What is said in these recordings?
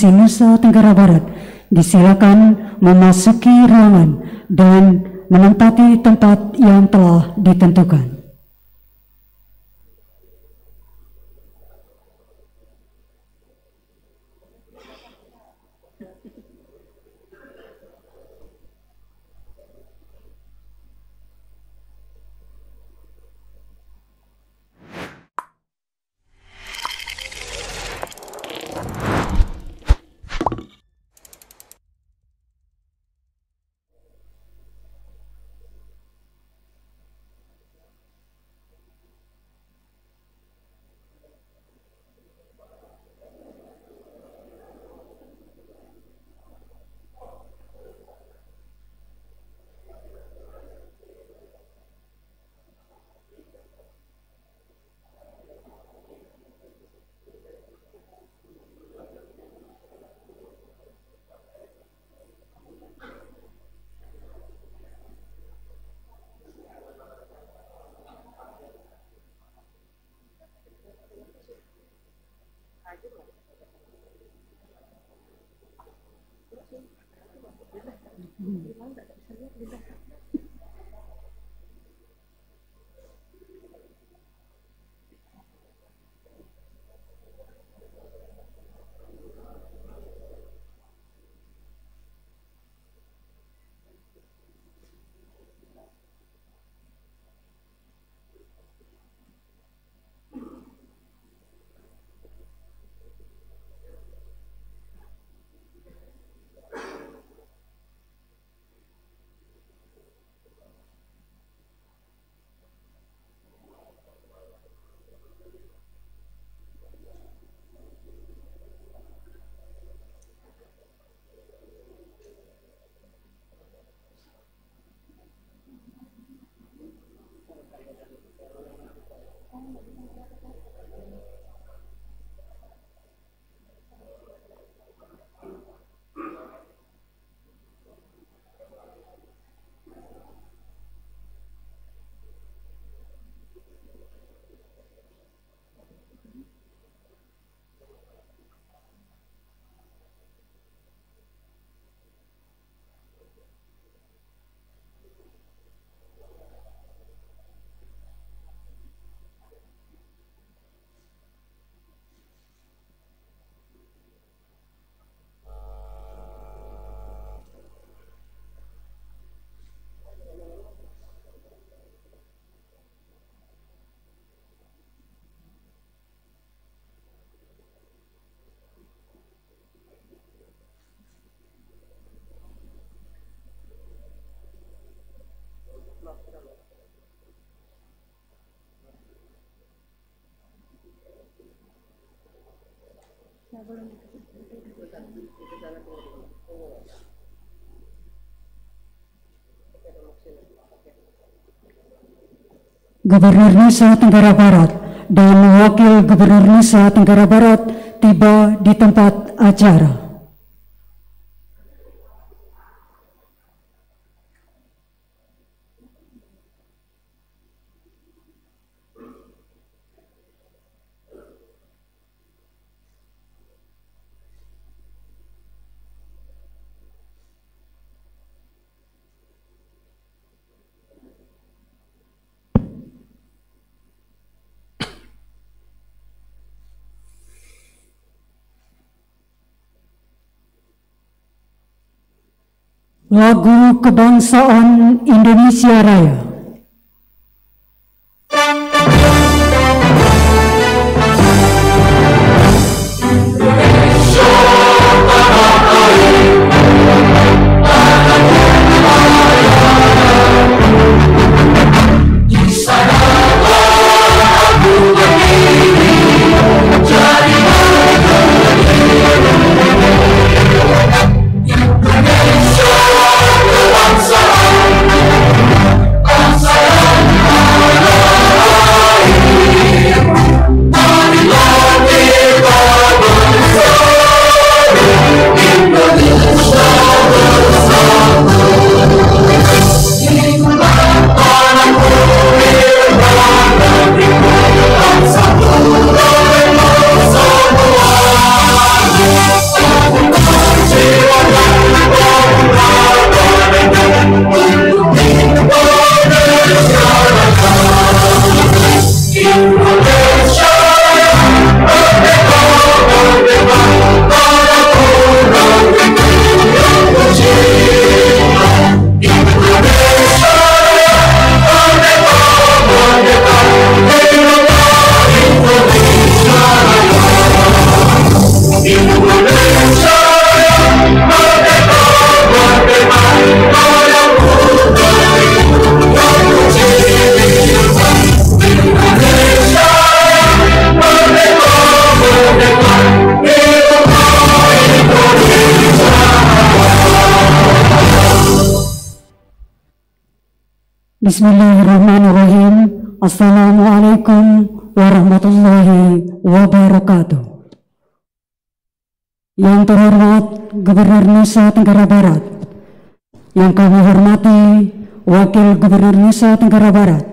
Nusa Tenggara Barat disilakan memasuki ruangan dan menempati tempat yang telah ditentukan. Gubernur Nusa Tenggara Barat dan Wakil Gubernur Nusa Tenggara Barat tiba di tempat acara. Lagu Kebangsaan Indonesia Raya. Bangsa Bismillahirrahmanirrahim. Assalamualaikum warahmatullahi wabarakatuh. Yang terhormat Gubernur Nusa Tenggara Barat, yang kami hormati Wakil Gubernur Nusa Tenggara Barat,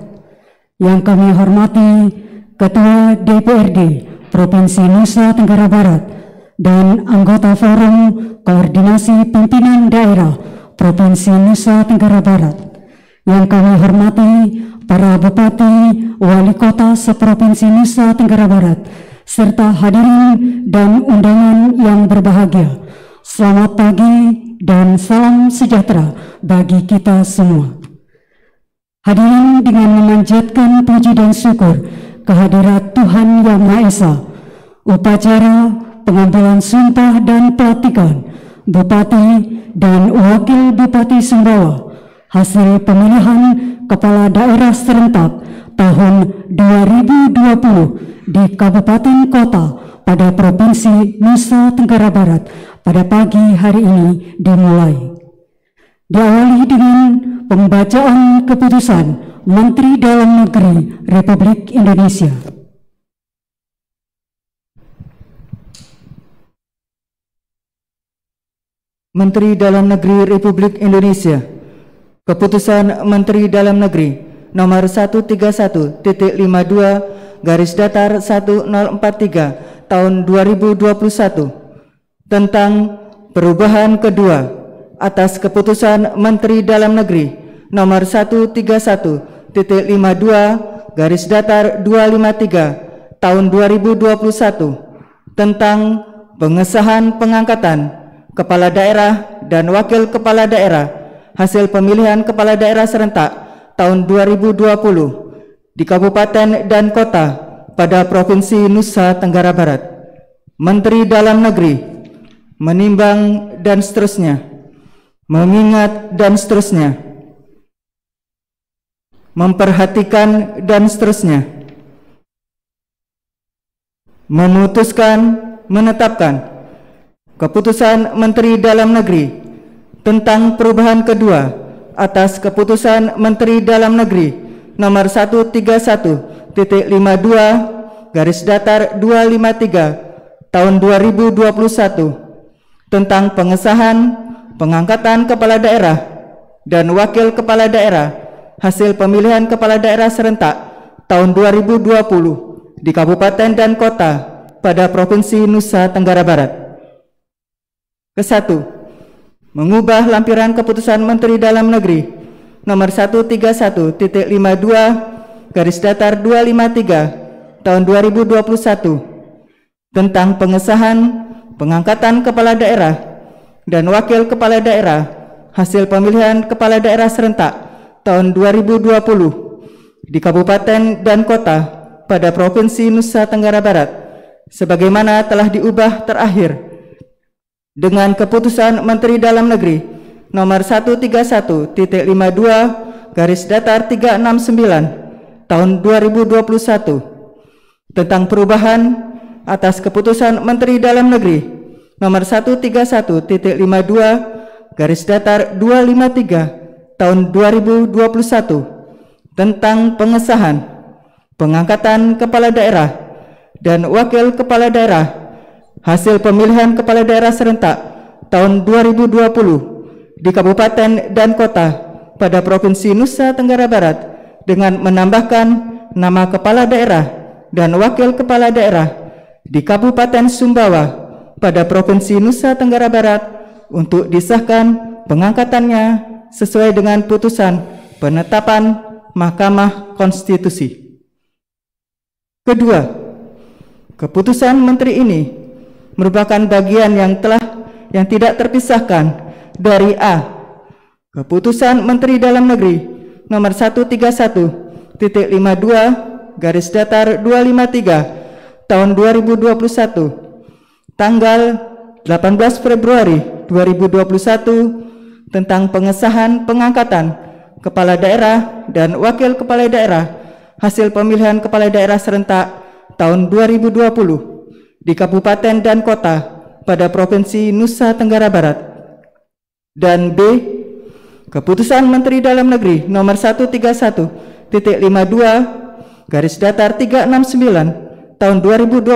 yang kami hormati Ketua DPRD Provinsi Nusa Tenggara Barat dan anggota Forum Koordinasi Pimpinan Daerah Provinsi Nusa Tenggara Barat, yang kami hormati para Bupati, Wali Kota seprovinsi Nusa Tenggara Barat, serta hadirin dan undangan yang berbahagia. Selamat pagi dan salam sejahtera bagi kita semua. Hadirin, dengan memanjatkan puji dan syukur kehadirat Tuhan Yang Maha Esa, upacara pengambilan sumpah dan pelantikan Bupati dan Wakil Bupati Sumbawa hasil pemilihan Kepala Daerah serentak tahun 2020 di Kabupaten Kota pada Provinsi Nusa Tenggara Barat pada pagi hari ini dimulai. Diawali dengan pembacaan keputusan Menteri Dalam Negeri Republik Indonesia. Menteri Dalam Negeri Republik Indonesia. Keputusan Menteri Dalam Negeri nomor 131.52/1043 tahun 2021 tentang perubahan kedua atas keputusan Menteri Dalam Negeri nomor 131.52/253 tahun 2021 tentang pengesahan pengangkatan kepala daerah dan wakil kepala daerah hasil pemilihan kepala daerah serentak tahun 2020 di kabupaten dan kota pada Provinsi Nusa Tenggara Barat. Menteri Dalam Negeri menimbang dan seterusnya, mengingat dan seterusnya, memperhatikan dan seterusnya, memutuskan, menetapkan keputusan Menteri Dalam Negeri tentang perubahan kedua atas keputusan Menteri Dalam Negeri nomor 131.52/253 tahun 2021 tentang pengesahan pengangkatan kepala daerah dan wakil kepala daerah hasil pemilihan kepala daerah serentak tahun 2020 di kabupaten dan kota pada Provinsi Nusa Tenggara Barat. Kesatu, mengubah lampiran keputusan Menteri Dalam Negeri nomor 131.52/253 tahun 2021 tentang pengesahan pengangkatan kepala daerah dan wakil kepala daerah hasil pemilihan kepala daerah serentak tahun 2020 di kabupaten dan kota pada Provinsi Nusa Tenggara Barat sebagaimana telah diubah terakhir dengan keputusan Menteri Dalam Negeri nomor 131.52/369 tahun 2021 tentang perubahan atas keputusan Menteri Dalam Negeri nomor 131.52/253 tahun 2021 tentang pengesahan pengangkatan kepala daerah dan wakil kepala daerah hasil pemilihan kepala daerah serentak tahun 2020 di kabupaten dan kota pada Provinsi Nusa Tenggara Barat dengan menambahkan nama kepala daerah dan wakil kepala daerah di Kabupaten Sumbawa pada Provinsi Nusa Tenggara Barat untuk disahkan pengangkatannya sesuai dengan putusan penetapan Mahkamah Konstitusi. Kedua, keputusan Menteri ini merupakan bagian yang tidak terpisahkan dari A. Keputusan Menteri Dalam Negeri nomor 131.52/253 tahun 2021 tanggal 18 Februari 2021 tentang pengesahan pengangkatan kepala daerah dan wakil kepala daerah hasil pemilihan kepala daerah serentak tahun 2020 di kabupaten dan kota pada Provinsi Nusa Tenggara Barat. Dan B. Keputusan Menteri Dalam Negeri nomor 131.52 tahun 2021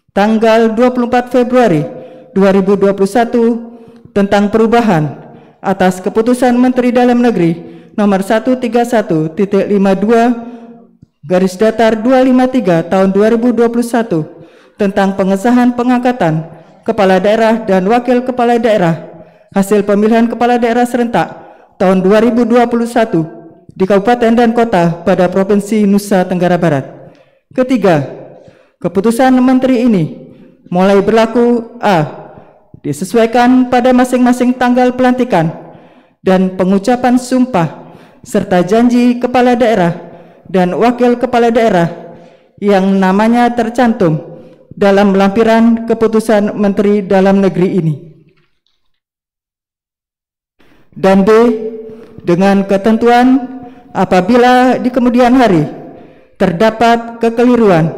tanggal 24 Februari 2021 tentang perubahan atas Keputusan Menteri Dalam Negeri nomor 131.52 tahun 2021 tentang pengesahan pengangkatan kepala daerah dan wakil kepala daerah hasil pemilihan kepala daerah serentak tahun 2021 di kabupaten dan kota pada Provinsi Nusa Tenggara Barat. Ketiga, keputusan menteri ini mulai berlaku disesuaikan pada masing-masing tanggal pelantikan dan pengucapan sumpah serta janji kepala daerah dan wakil kepala daerah yang namanya tercantum dalam lampiran keputusan Menteri Dalam Negeri ini. Dan B, dengan ketentuan apabila di kemudian hari terdapat kekeliruan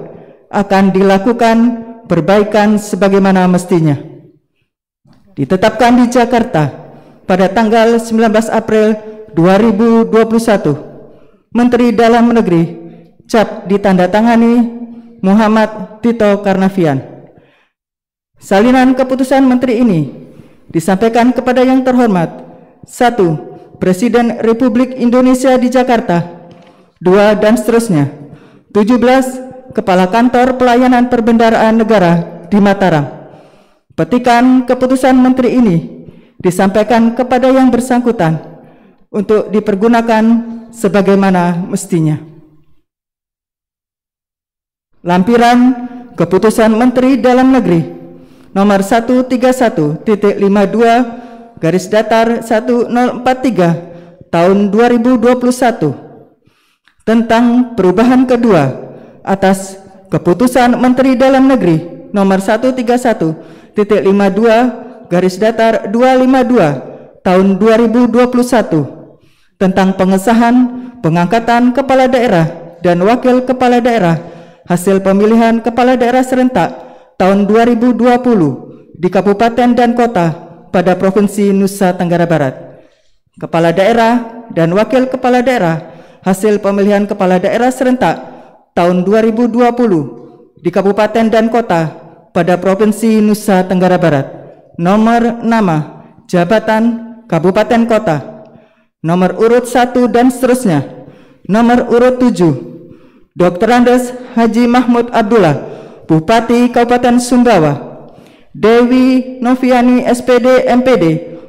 akan dilakukan perbaikan sebagaimana mestinya. Ditetapkan di Jakarta pada tanggal 19 April 2021, Menteri Dalam Negeri cap ditandatangani Muhammad Tito Karnavian. Salinan keputusan menteri ini disampaikan kepada yang terhormat 1. Presiden Republik Indonesia di Jakarta. 2. Dan seterusnya. 17. Kepala Kantor Pelayanan Perbendaharaan Negara di Mataram. Petikan keputusan menteri ini disampaikan kepada yang bersangkutan untuk dipergunakan sebagaimana mestinya. Lampiran Keputusan Menteri Dalam Negeri nomor 131.52/1043 tahun 2021 tentang perubahan kedua atas Keputusan Menteri Dalam Negeri nomor 131.52/252 tahun 2021 tentang pengesahan pengangkatan kepala daerah dan wakil kepala daerah hasil pemilihan kepala daerah serentak tahun 2020 di kabupaten dan kota pada Provinsi Nusa Tenggara Barat. Kepala daerah dan wakil kepala daerah hasil pemilihan kepala daerah serentak tahun 2020 di kabupaten dan kota pada Provinsi Nusa Tenggara Barat. Nomor nama, jabatan, kabupaten kota, nomor urut 1 dan seterusnya. Nomor urut 7, Dr. Andes Haji Mahmud Abdullah, Bupati Kabupaten Sumbawa. Dewi Noviani SPD MPD,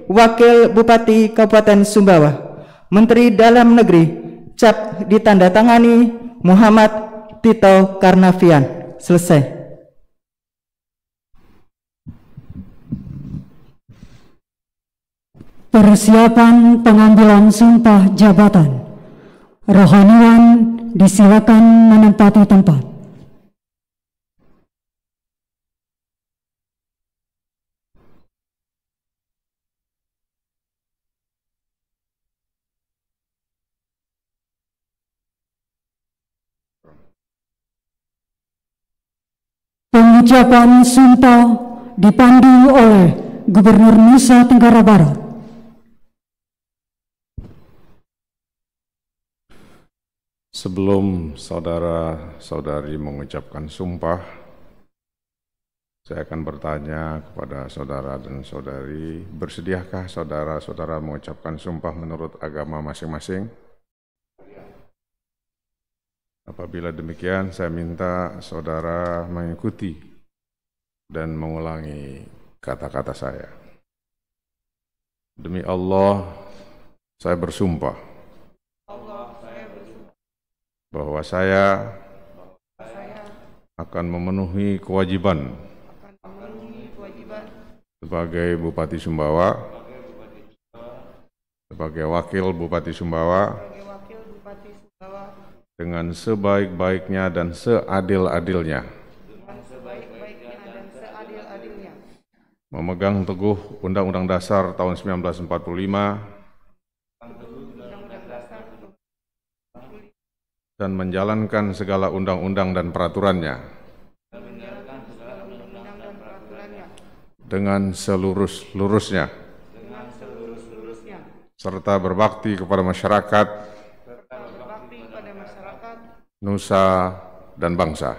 Wakil Bupati Kabupaten Sumbawa. Menteri Dalam Negeri cap ditandatangani Muhammad Tito Karnavian. Selesai. Persiapan pengambilan sumpah jabatan. Rohaniwan disilakan menempati tempat. Pengucapan sumpah dipandu oleh Gubernur Nusa Tenggara Barat. Sebelum saudara-saudari mengucapkan sumpah, saya akan bertanya kepada saudara dan saudari, bersediakah saudara-saudara mengucapkan sumpah menurut agama masing-masing? Apabila demikian, saya minta saudara mengikuti dan mengulangi kata-kata saya. Demi Allah, saya bersumpah bahwa saya akan memenuhi kewajiban sebagai Bupati Sumbawa, sebagai Wakil Bupati Sumbawa, dengan sebaik-baiknya dan seadil-adilnya, memegang teguh Undang-Undang Dasar tahun 1945 dan menjalankan segala undang-undang dan peraturannya dengan seluruh-luruhnya, serta berbakti kepada masyarakat, nusa dan bangsa.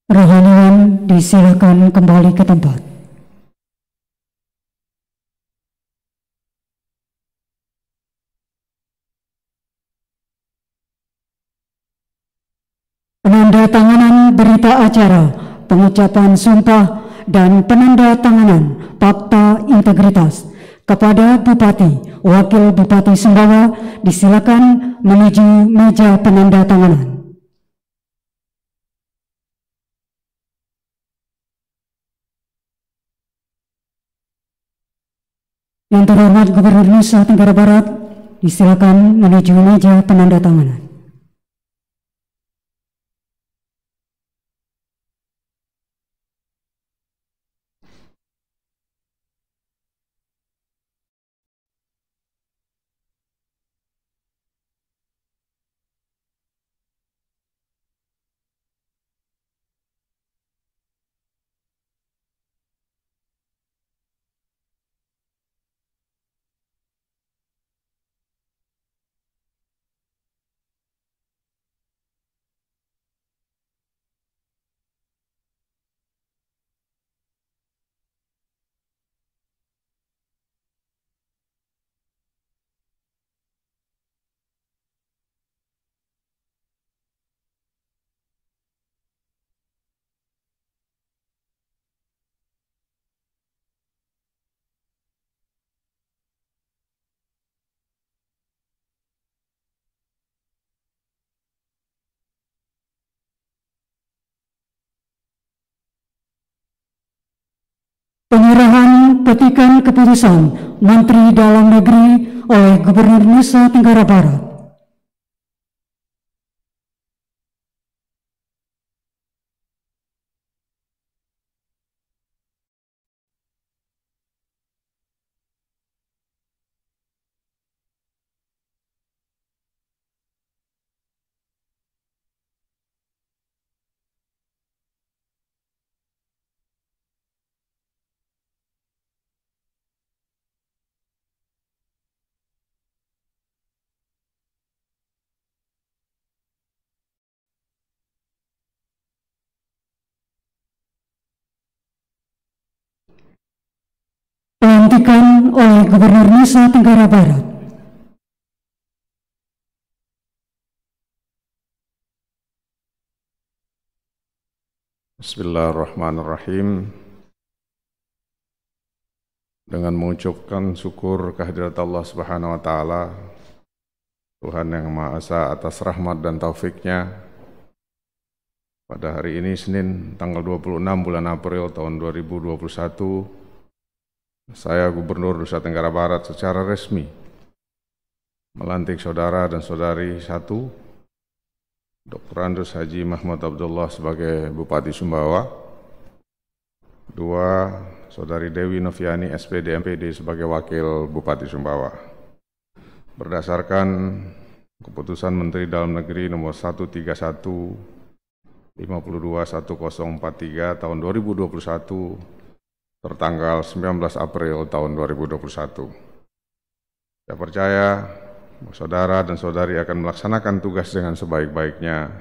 Rohaniwan disilakan kembali ke tempat. Penandatanganan berita acara, pengucapan sumpah, dan penandatanganan fakta integritas kepada Bupati, Wakil Bupati Sumbawa disilakan menuju meja penandatanganan. Yang terhormat Gubernur Nusa Tenggara Barat disilakan menuju meja penandatanganan. Penyerahan petikan keputusan Menteri Dalam Negeri oleh Gubernur Nusa Tenggara Barat. Pelantikan oleh Gubernur Nusa Tenggara Barat. Bismillahirrahmanirrahim. Dengan mengucapkan syukur kehadirat Allah Subhanahu wa Ta'ala, Tuhan yang Maha Esa, atas rahmat dan taufiknya, pada hari ini Senin tanggal 26 bulan April tahun 2021, saya Gubernur Nusa Tenggara Barat secara resmi melantik saudara dan saudari 1, Dr. Andus Haji Mahmud Abdullah sebagai Bupati Sumbawa, 2, Saudari Dewi Noviani SPD MPD sebagai Wakil Bupati Sumbawa. Berdasarkan Keputusan Menteri Dalam Negeri nomor 131 521043 tahun 2021 tertanggal 19 April tahun 2021. Saya percaya saudara dan saudari akan melaksanakan tugas dengan sebaik-baiknya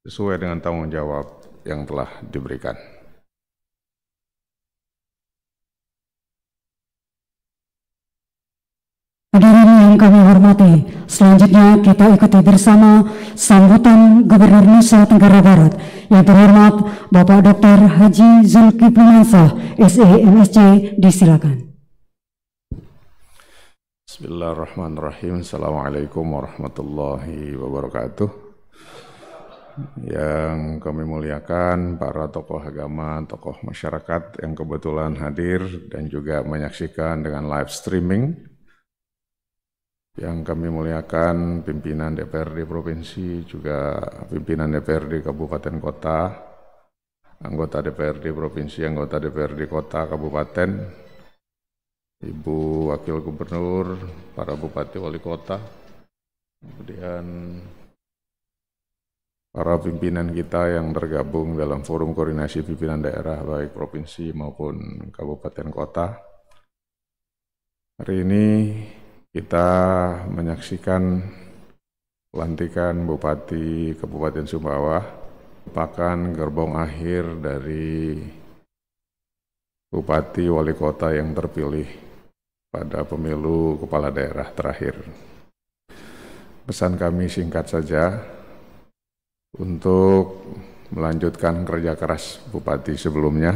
sesuai dengan tanggung jawab yang telah diberikan. Hadirin yang kami hormati, selanjutnya kita ikuti bersama sambutan Gubernur Nusa Tenggara Barat yang terhormat Bapak Dr. Haji Zulkifli Mansah, SE MSc, disilakan. Bismillahirrahmanirrahim. Assalamualaikum warahmatullahi wabarakatuh. Yang kami muliakan para tokoh agama, tokoh masyarakat yang kebetulan hadir dan juga menyaksikan dengan live streaming. Yang kami muliakan pimpinan DPRD Provinsi, juga pimpinan DPRD Kabupaten Kota, anggota DPRD Provinsi, anggota DPRD Kota, Kabupaten, Ibu Wakil Gubernur, para Bupati Wali Kota, kemudian para pimpinan kita yang tergabung dalam forum koordinasi pimpinan daerah baik provinsi maupun kabupaten kota. Hari ini kita menyaksikan pelantikan Bupati Kabupaten Sumbawa, merupakan gerbong akhir dari Bupati Wali Kota yang terpilih pada pemilu kepala daerah terakhir. Pesan kami singkat saja, untuk melanjutkan kerja keras Bupati sebelumnya,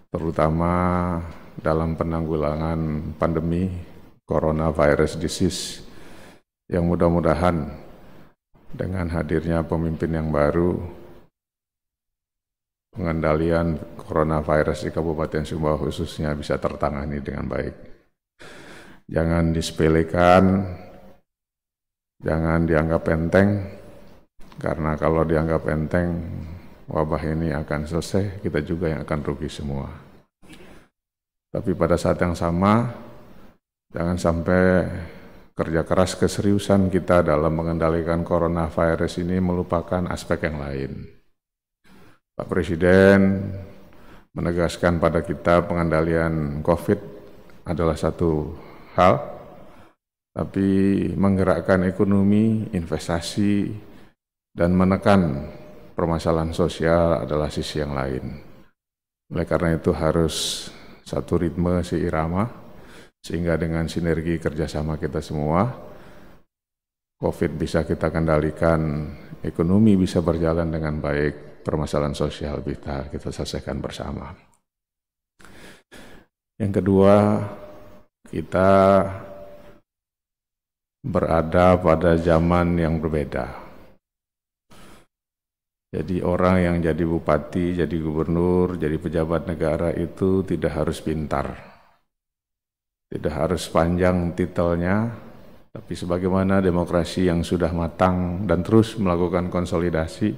terutama dalam penanggulangan pandemi coronavirus disease, yang mudah-mudahan dengan hadirnya pemimpin yang baru, pengendalian coronavirus di Kabupaten Sumbawa khususnya bisa tertangani dengan baik. Jangan disepelekan, jangan dianggap enteng, karena kalau dianggap enteng, wabah ini akan selesai, kita juga yang akan rugi semua. Tapi pada saat yang sama, jangan sampai kerja keras keseriusan kita dalam mengendalikan coronavirus ini melupakan aspek yang lain. Pak Presiden menegaskan pada kita pengendalian COVID adalah satu hal, tapi menggerakkan ekonomi, investasi, dan menekan permasalahan sosial adalah sisi yang lain. Oleh karena itu harus satu ritme, seirama, sehingga dengan sinergi kerjasama kita semua, COVID bisa kita kendalikan, ekonomi bisa berjalan dengan baik, permasalahan sosial kita selesaikan bersama. Yang kedua, kita berada pada zaman yang berbeda. Jadi orang yang jadi bupati, jadi gubernur, jadi pejabat negara itu tidak harus pintar, tidak harus panjang titelnya, tapi sebagaimana demokrasi yang sudah matang dan terus melakukan konsolidasi,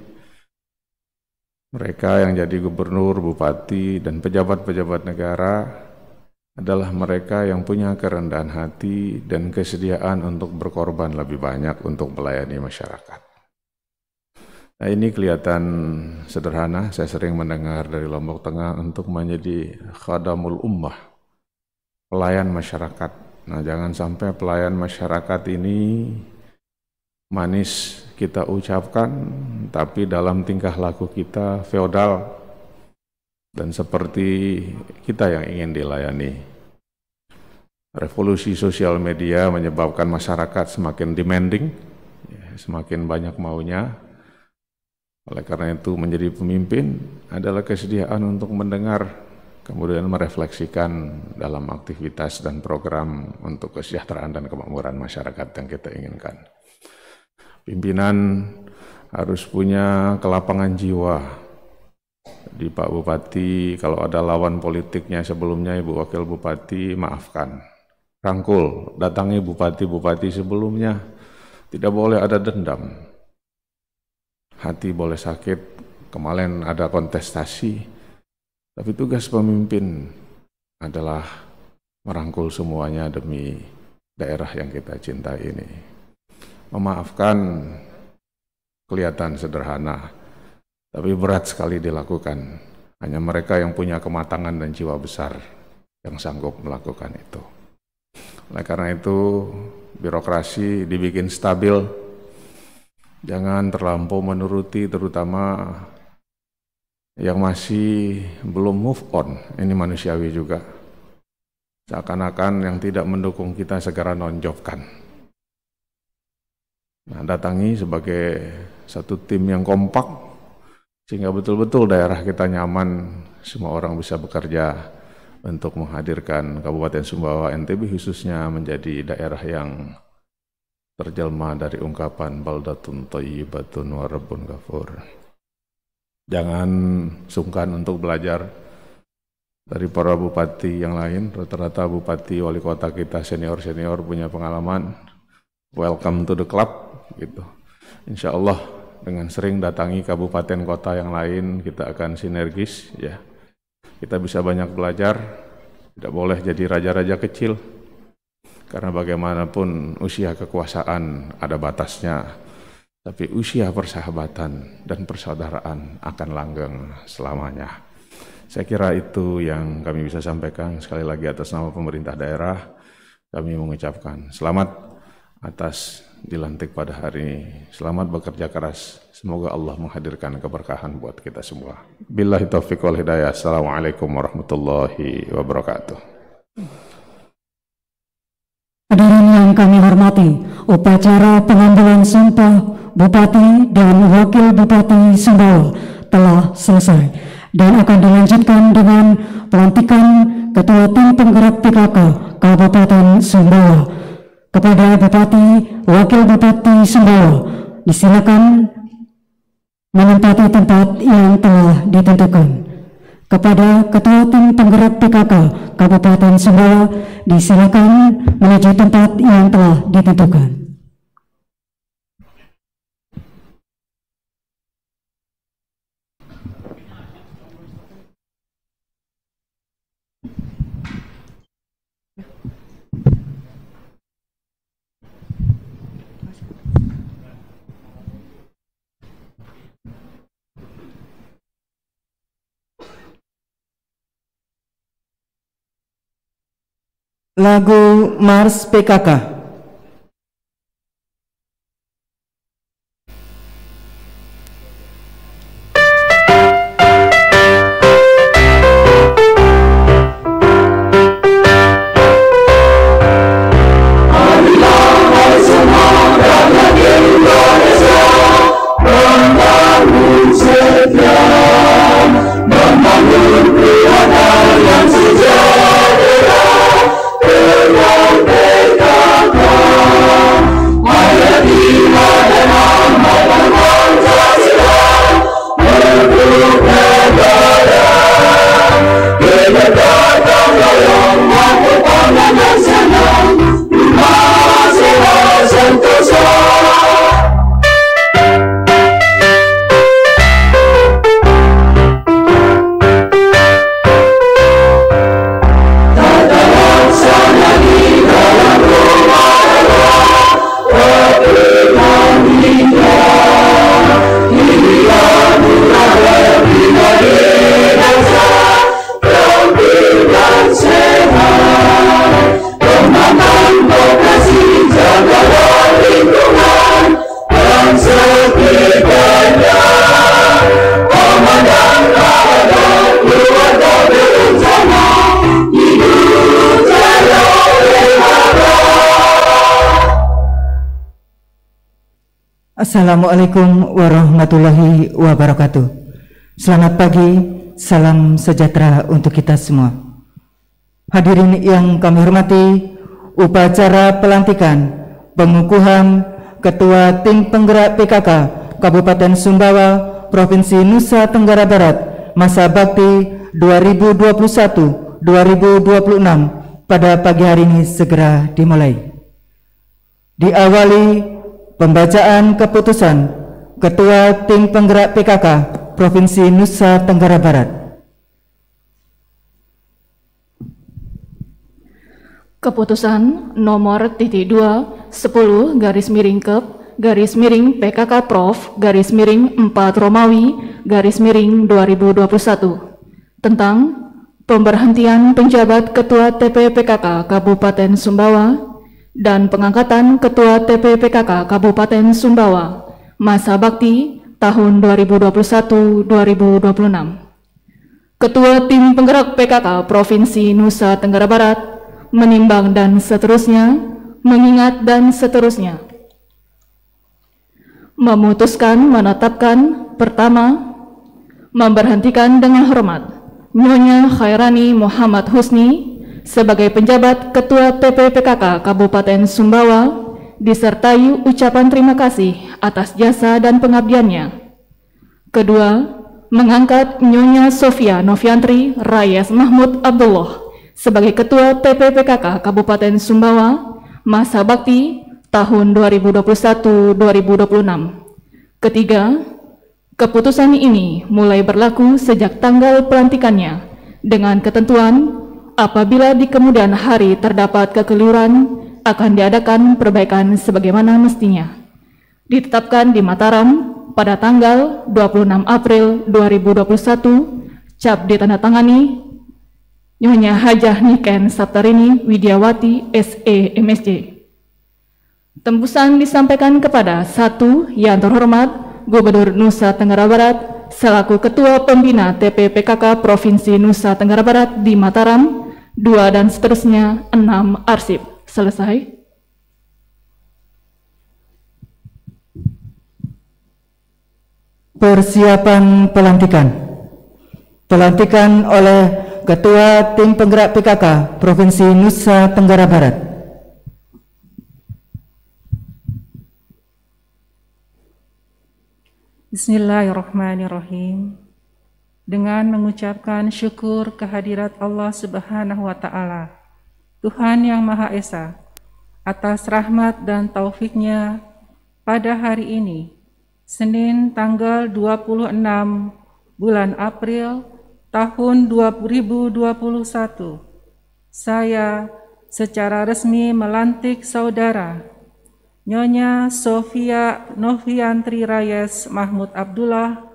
mereka yang jadi gubernur, bupati, dan pejabat-pejabat negara adalah mereka yang punya kerendahan hati dan kesediaan untuk berkorban lebih banyak untuk melayani masyarakat. Nah, ini kelihatan sederhana, saya sering mendengar dari Lombok Tengah untuk menjadi khadamul ummah, pelayan masyarakat. Nah, jangan sampai pelayan masyarakat ini manis kita ucapkan, tapi dalam tingkah laku kita feodal dan seperti kita yang ingin dilayani. Revolusi sosial media menyebabkan masyarakat semakin demanding, semakin banyak maunya. Oleh karena itu menjadi pemimpin adalah kesediaan untuk mendengar, kemudian merefleksikan dalam aktivitas dan program untuk kesejahteraan dan kemakmuran masyarakat yang kita inginkan. Pimpinan harus punya kelapangan jiwa. Di Pak Bupati, kalau ada lawan politiknya sebelumnya, Ibu Wakil Bupati, maafkan. Rangkul, datangi bupati-bupati sebelumnya. Tidak boleh ada dendam. Hati boleh sakit, kemarin ada kontestasi, tapi tugas pemimpin adalah merangkul semuanya demi daerah yang kita cintai ini. Memaafkan kelihatan sederhana, tapi berat sekali dilakukan. Hanya mereka yang punya kematangan dan jiwa besar yang sanggup melakukan itu. Oleh karena itu, birokrasi dibikin stabil, jangan terlampau menuruti, terutama yang masih belum move on. Ini manusiawi juga. Seakan-akan yang tidak mendukung kita segera nonjobkan. Nah, datangi sebagai satu tim yang kompak, sehingga betul-betul daerah kita nyaman, semua orang bisa bekerja untuk menghadirkan Kabupaten Sumbawa NTB khususnya menjadi daerah yang terjelma dari ungkapan baldatun thayyibatun wa rabbun ghafur. Jangan sungkan untuk belajar dari para bupati yang lain. Rata-rata bupati wali kota kita senior-senior punya pengalaman. Welcome to the club gitu. Insya Allah dengan sering datangi kabupaten kota yang lain kita akan sinergis ya. Kita bisa banyak belajar. Tidak boleh jadi raja-raja kecil. Karena bagaimanapun usia kekuasaan ada batasnya. tapi usia persahabatan dan persaudaraan akan langgeng selamanya. Saya kira itu yang kami bisa sampaikan. Sekali lagi atas nama pemerintah daerah, kami mengucapkan selamat atas dilantik pada hari ini. Selamat bekerja keras. Semoga Allah menghadirkan keberkahan buat kita semua. Billahi taufiq wal hidayah. Assalamualaikum warahmatullahi wabarakatuh. Hadirin yang kami hormati, upacara pengambilan sumpah Bupati dan Wakil Bupati Sumbawa telah selesai dan akan dilanjutkan dengan pelantikan Ketua Tim Penggerak PKK Kabupaten Sumbawa. Kepada Bupati, Wakil Bupati Sumbawa, disilakan menempati tempat yang telah ditentukan. Kepada Ketua Tim Penggerak PKK Kabupaten Sumbawa, disilakan menuju tempat yang telah ditentukan. Lagu Mars PKK. Assalamualaikum warahmatullahi wabarakatuh. Selamat pagi, salam sejahtera untuk kita semua. Hadirin yang kami hormati, upacara pelantikan pengukuhan Ketua Tim Penggerak PKK Kabupaten Sumbawa, Provinsi Nusa Tenggara Barat, masa bakti 2021-2026 pada pagi hari ini segera dimulai. Diawali pembacaan keputusan Ketua Tim Penggerak PKK Provinsi Nusa Tenggara Barat. Keputusan nomor -2 10/Kep/PKK Prof/4 Romawi /2021 tentang pemberhentian penjabat Ketua TPPKK Kabupaten Sumbawa dan pengangkatan Ketua TPPKK Kabupaten Sumbawa masa bakti tahun 2021-2026. Ketua Tim Penggerak PKK Provinsi Nusa Tenggara Barat menimbang dan seterusnya, mengingat dan seterusnya. Memutuskan menetapkan: pertama, memberhentikan dengan hormat Nyonya Khairani Muhammad Husni sebagai penjabat Ketua TPPKK Kabupaten Sumbawa, disertai ucapan terima kasih atas jasa dan pengabdiannya. Kedua, mengangkat Nyonya Sofia Noviantri Rayes Mahmud Abdullah sebagai Ketua TPPKK Kabupaten Sumbawa, masa bakti tahun 2021-2026. Ketiga, keputusan ini mulai berlaku sejak tanggal pelantikannya dengan ketentuan apabila di kemudian hari terdapat kekeliruan, akan diadakan perbaikan sebagaimana mestinya. ditetapkan di Mataram pada tanggal 26 April 2021, cap ditandatangani Nyonya Hajah Niken Saptarini Widiawati SE MSc. Tembusan disampaikan kepada 1. Yang terhormat Gubernur Nusa Tenggara Barat selaku Ketua Pembina TPPKK Provinsi Nusa Tenggara Barat di Mataram, 2 dan seterusnya, 6 arsip. Selesai. Persiapan pelantikan. Pelantikan oleh Ketua Tim Penggerak PKK Provinsi Nusa Tenggara Barat. Bismillahirrahmanirrahim. Dengan mengucapkan syukur kehadirat Allah Subhanahu wa Ta'ala, Tuhan yang Maha Esa, atas rahmat dan taufiknya pada hari ini, Senin tanggal 26 bulan April tahun 2021, saya secara resmi melantik saudara Nyonya Sofia Noviantri Rayes Mahmud Abdullah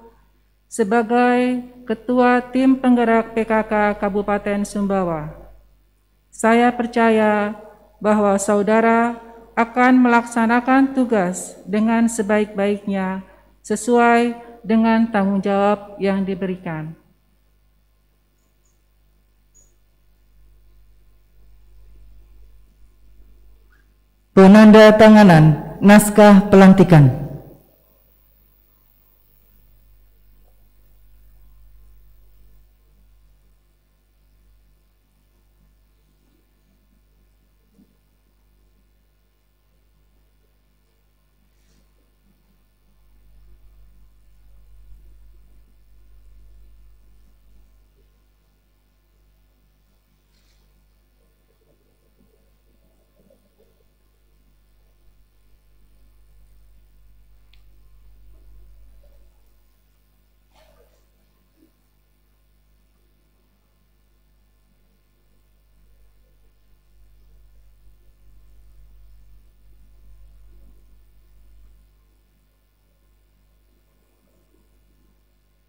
sebagai Ketua Tim Penggerak PKK Kabupaten Sumbawa. Saya percaya bahwa saudara akan melaksanakan tugas dengan sebaik-baiknya sesuai dengan tanggung jawab yang diberikan. Penandatanganan naskah pelantikan.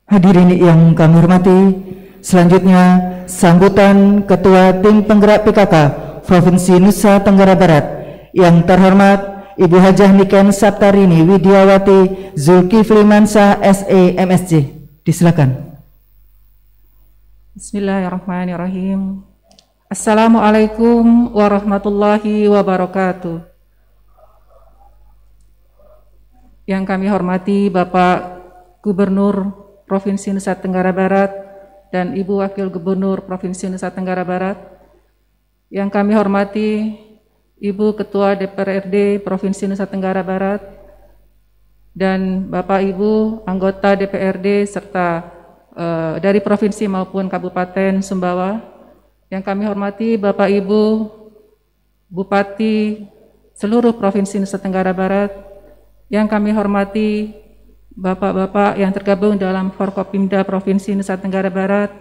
Hadirin yang kami hormati, selanjutnya sambutan Ketua Tim Penggerak PKK Provinsi Nusa Tenggara Barat yang terhormat Ibu Hajah Niken Saptarini Widiawati Zulkifli Mansyah SE MSc. Disilakan. Bismillahirrahmanirrahim. Assalamualaikum warahmatullahi wabarakatuh. Yang kami hormati Bapak Gubernur Provinsi Nusa Tenggara Barat dan Ibu Wakil Gubernur Provinsi Nusa Tenggara Barat. Yang kami hormati Ibu Ketua DPRD Provinsi Nusa Tenggara Barat dan Bapak Ibu anggota DPRD serta dari provinsi maupun Kabupaten Sumbawa. Yang kami hormati Bapak Ibu Bupati seluruh Provinsi Nusa Tenggara Barat. Yang kami hormati Bapak-bapak yang tergabung dalam Forkopimda Provinsi Nusa Tenggara Barat,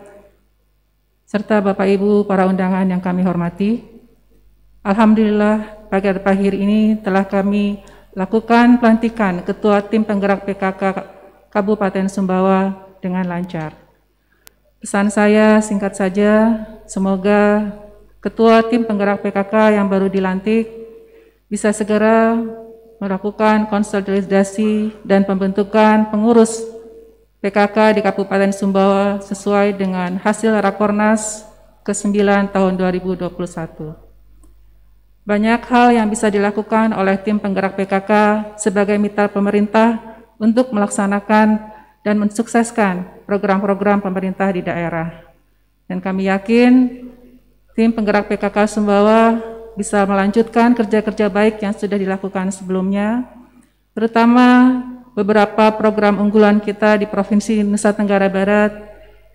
serta Bapak Ibu para undangan yang kami hormati. Alhamdulillah pada pagi ini telah kami lakukan pelantikan Ketua Tim Penggerak PKK Kabupaten Sumbawa dengan lancar. Pesan saya singkat saja, semoga Ketua Tim Penggerak PKK yang baru dilantik bisa segera melakukan konsolidasi dan pembentukan pengurus PKK di Kabupaten Sumbawa sesuai dengan hasil Rakornas ke-9 tahun 2021. Banyak hal yang bisa dilakukan oleh tim penggerak PKK sebagai mitra pemerintah untuk melaksanakan dan mensukseskan program-program pemerintah di daerah. Dan kami yakin tim penggerak PKK Sumbawa bisa melanjutkan kerja-kerja baik yang sudah dilakukan sebelumnya, terutama beberapa program unggulan kita di Provinsi Nusa Tenggara Barat,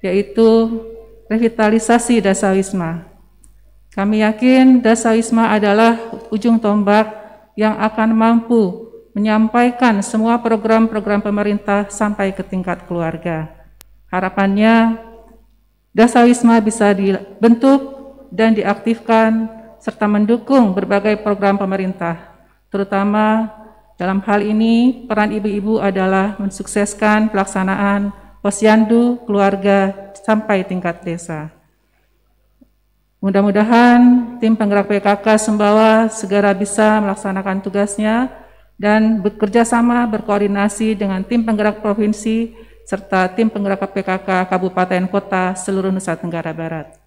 yaitu revitalisasi Dasawisma. Kami yakin Dasawisma adalah ujung tombak yang akan mampu menyampaikan semua program-program pemerintah sampai ke tingkat keluarga. Harapannya Dasawisma bisa dibentuk dan diaktifkan serta mendukung berbagai program pemerintah, terutama Dalam hal ini, peran ibu-ibu adalah mensukseskan pelaksanaan posyandu keluarga sampai tingkat desa. Mudah-mudahan tim penggerak PKK Sumbawa segera bisa melaksanakan tugasnya dan bekerja sama berkoordinasi dengan tim penggerak provinsi serta tim penggerak PKK Kabupaten Kota seluruh Nusa Tenggara Barat.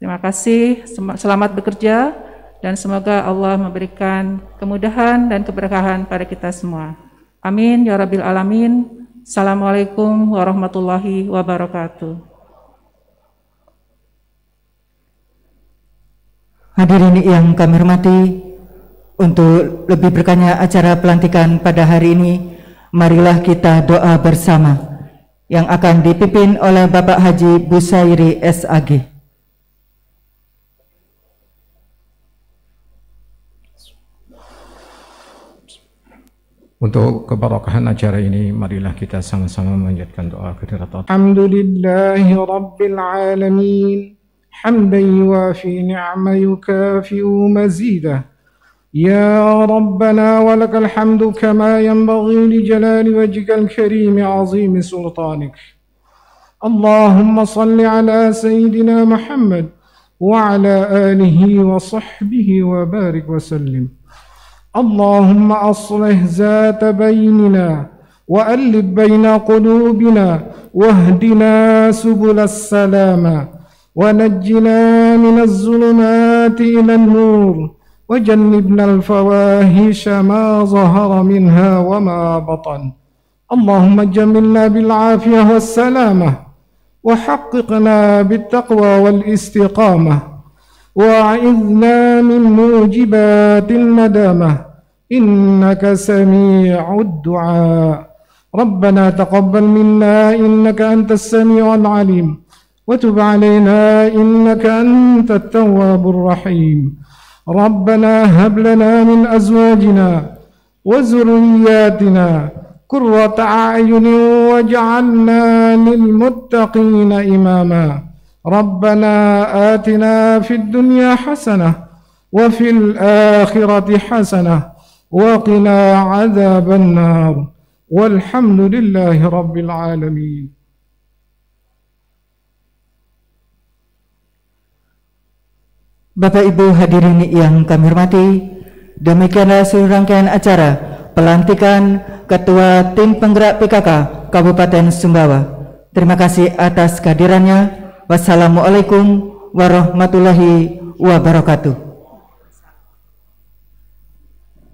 Terima kasih, selamat bekerja dan semoga Allah memberikan kemudahan dan keberkahan pada kita semua. Amin ya Rabbil Alamin. Assalamualaikum warahmatullahi wabarakatuh. Hadirin yang kami hormati, untuk lebih berkahnya acara pelantikan pada hari ini, marilah kita doa bersama yang akan dipimpin oleh Bapak Haji Busairi SAG. Untuk keberkahan acara ini, marilah kita sama-sama menjadikan doa kehadirat Allah. Alhamdulillahi Rabbil Alamin, hamdan yuwafi ni'ma yukafi'u mazidah. Ya Rabbana wa lakal hamdu kama yanbaghi li jalali wajhikal karim azimi sultanik. Allahumma salli ala Sayyidina Muhammad wa ala alihi wa sahbihi wa barik wa sallim. Allahumma aslih zata bainina wa allib baina qulubina wahdina subulas salama wa najjina minaz zulumati ilan nur وجنبنا الفواحش ما ظهر منها وما بطن. اللهم جملنا بالعافية والسلامة وحققنا بالتقوى والاستقامة وأعذنا من موجبات الندامة إنك سميع الدعاء. ربنا تقبل منا إنك أنت السميع العليم وتب علينا إنك أنت التواب الرحيم. ربنا هب لنا من أزواجنا وذرياتنا قرة أعين واجعلنا للمتقين إماما. ربنا آتنا في الدنيا حسنة وفي الآخرة حسنة وقنا عذاب النار والحمد لله رب العالمين. Bapak Ibu hadirin yang kami hormati, demikianlah seluruh rangkaian acara pelantikan Ketua Tim Penggerak PKK Kabupaten Sumbawa. Terima kasih atas kehadirannya. Wassalamualaikum warahmatullahi wabarakatuh.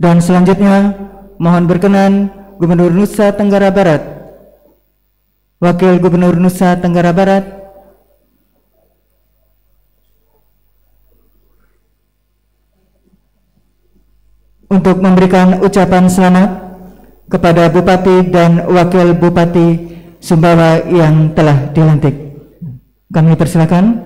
Dan selanjutnya mohon berkenan Gubernur Nusa Tenggara Barat, Wakil Gubernur Nusa Tenggara Barat, untuk memberikan ucapan selamat kepada Bupati dan Wakil Bupati Sumbawa yang telah dilantik. Kami persilakan.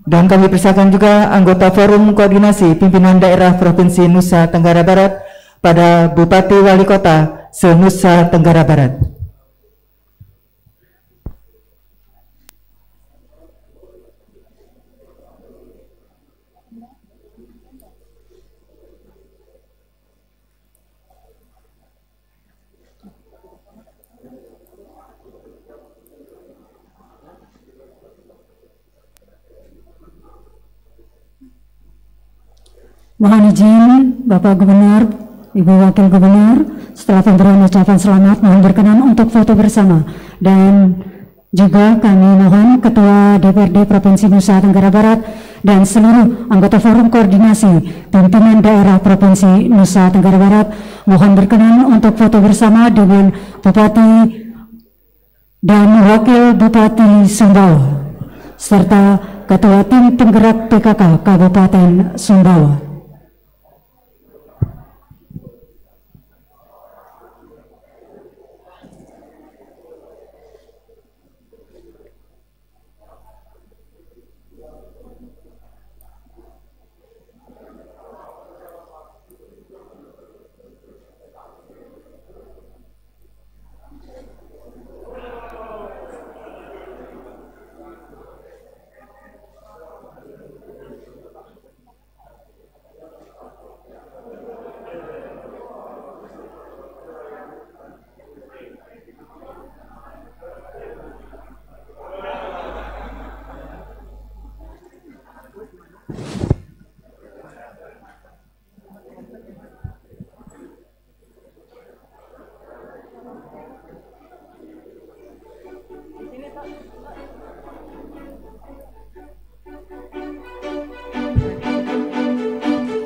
Dan kami persilakan juga anggota Forum Koordinasi Pimpinan Daerah Provinsi Nusa Tenggara Barat pada Bupati Wali Kota se-Nusa Tenggara Barat. Mohon izin Bapak Gubernur, Ibu Wakil Gubernur, setelah pemberian ucapan selamat mohon berkenan untuk foto bersama. Dan juga kami mohon Ketua DPRD Provinsi Nusa Tenggara Barat dan seluruh anggota Forum Koordinasi Pimpinan Daerah Provinsi Nusa Tenggara Barat mohon berkenan untuk foto bersama dengan Bupati dan Wakil Bupati Sumbawa serta Ketua Tim Penggerak PKK Kabupaten Sumbawa.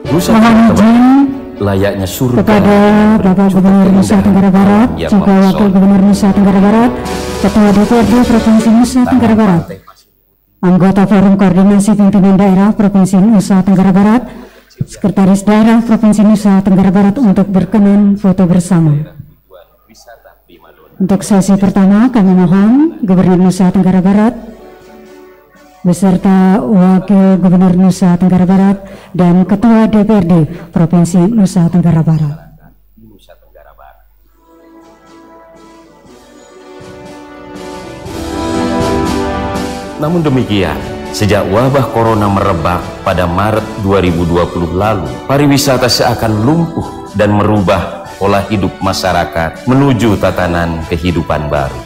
Nusa Mohon izin layaknya surga kepada Bapak Gubernur Nusa Tenggara Barat, juga Wakil Gubernur Nusa Tenggara Barat, Ketua DPRD Provinsi Nusa Tenggara Barat, anggota Forum Koordinasi Pimpinan Daerah Provinsi Nusa Tenggara Barat, Sekretaris Daerah Provinsi Nusa Tenggara Barat untuk berkenan foto bersama. Untuk sesi pertama kami mohon Gubernur Nusa Tenggara Barat beserta Wakil Gubernur Nusa Tenggara Barat dan Ketua DPRD Provinsi Nusa Tenggara Barat. Namun demikian, sejak wabah corona merebak pada Maret 2020 lalu, pariwisata seakan lumpuh dan merubah pola hidup masyarakat menuju tatanan kehidupan baru.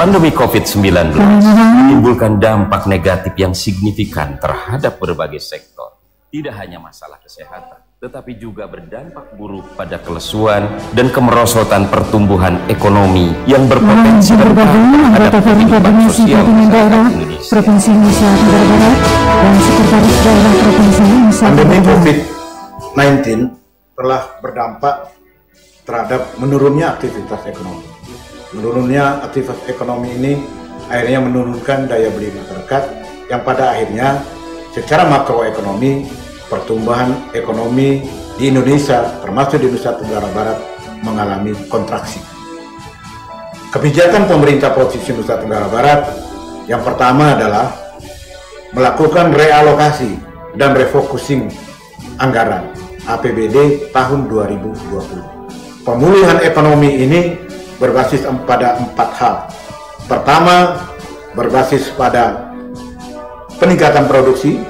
Pandemi COVID-19 menimbulkan dampak negatif yang signifikan terhadap berbagai sektor. Tidak hanya masalah kesehatan, tetapi juga berdampak buruk pada kelesuan dan kemerosotan pertumbuhan ekonomi yang berpotensi anggota Forum Koordinasi Pimpinan Daerah Provinsi Nusa Tenggara Barat dan Sekretaris Daerah Provinsi Nusa Tenggara Barat. Pandemi COVID-19 telah berdampak terhadap menurunnya aktivitas ekonomi. Menurunnya aktivitas ekonomi ini akhirnya menurunkan daya beli masyarakat yang pada akhirnya secara makroekonomi pertumbuhan ekonomi di Indonesia termasuk di Nusa Tenggara Barat mengalami kontraksi. Kebijakan pemerintah Provinsi Nusa Tenggara Barat yang pertama adalah melakukan realokasi dan refocusing anggaran APBD tahun 2020. Pemulihan ekonomi ini berbasis pada 4 hal. Pertama, berbasis pada peningkatan produksi.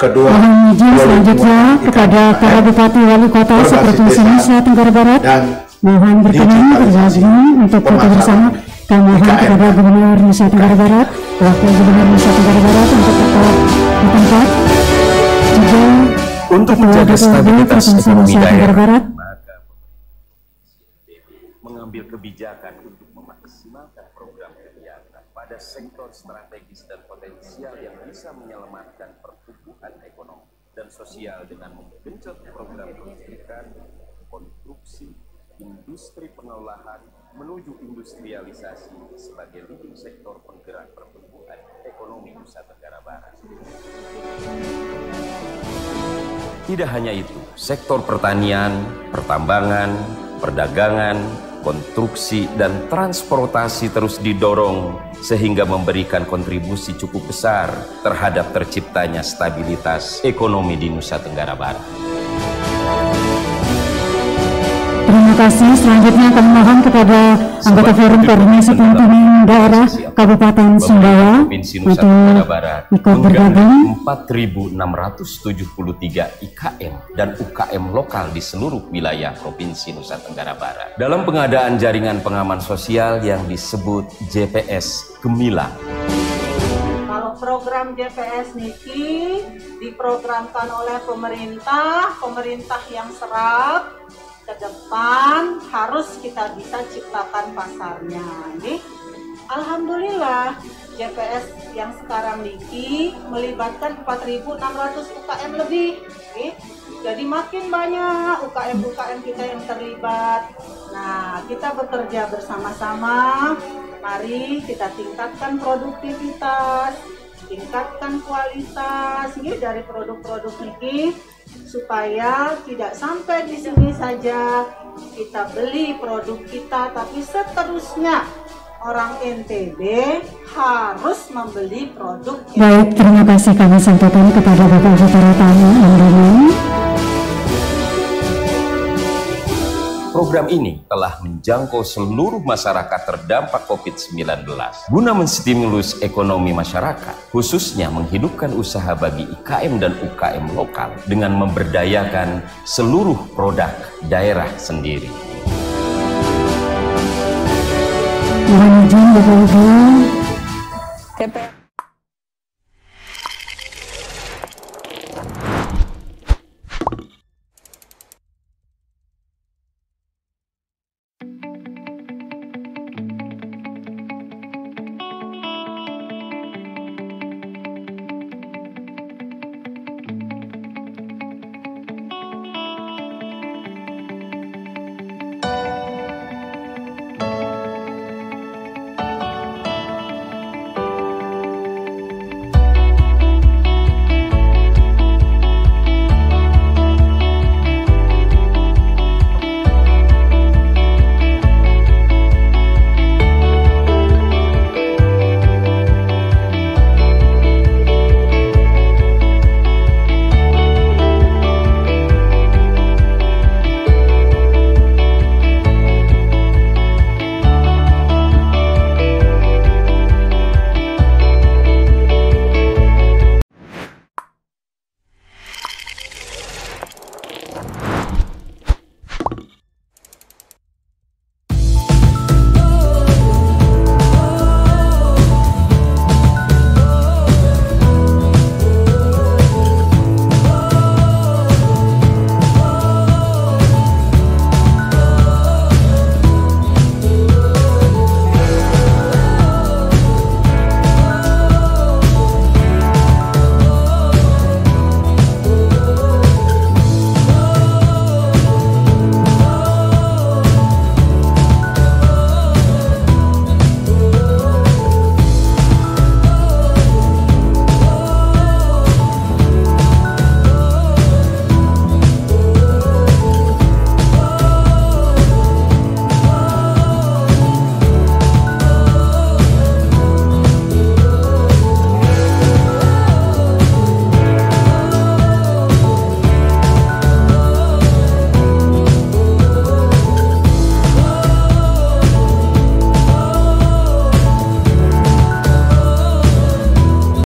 Kedua, mohon izin selanjutnya kepada para bupati wali kota seprovinsi Nusa Tenggara Barat dan mohon berkenan bergabung untuk foto bersama. Kami mohon kepada Gubernur Nusa Tenggara Barat, Wakil Gubernur Nusa Tenggara Barat untuk tetap di tempat. Juga untuk menjaga stabilitas ekonomi daerah, mengambil kebijakan untuk memaksimalkan program kegiatan pada sektor strategis dan potensial yang bisa menyelamatkan pertumbuhan ekonomi dan sosial dengan menggenjot program pendidikan, konstruksi, industri pengolahan menuju industrialisasi sebagai leading sektor penggerak pertumbuhan ekonomi Nusa Tenggara Barat. Tidak hanya itu, sektor pertanian, pertambangan, perdagangan, konstruksi, dan transportasi terus didorong sehingga memberikan kontribusi cukup besar terhadap terciptanya stabilitas ekonomi di Nusa Tenggara Barat. Terima kasih. Selanjutnya kami mohon kepada anggota Forum Koordinasi Pimpinan Daerah Kabupaten Sumbawa untuk ikut bergabung. 4.673 IKM dan UKM lokal di seluruh wilayah Provinsi Nusa Tenggara Barat dalam pengadaan jaringan pengaman sosial yang disebut JPS Gemilang. Kalau program JPS Niki diprogramkan oleh pemerintah yang serap, ke depan harus kita bisa ciptakan pasarnya. Nih, alhamdulillah JPS yang sekarang Niki melibatkan 4.600 UKM lebih. Nih, jadi makin banyak UKM kita yang terlibat. Nah, kita bekerja bersama-sama. Mari kita tingkatkan produktivitas, tingkatkan kualitas dari produk-produk Niki, supaya tidak sampai di sini saja kita beli produk kita, tapi seterusnya orang NTB harus membeli produk. Baik, terima kasih kami sampaikan kepada Bapak Saudara tamu undangan. Program ini telah menjangkau seluruh masyarakat terdampak COVID-19 guna menstimulus ekonomi masyarakat, khususnya menghidupkan usaha bagi IKM dan UKM lokal dengan memberdayakan seluruh produk daerah sendiri. Mohon izin Bapak Ibu.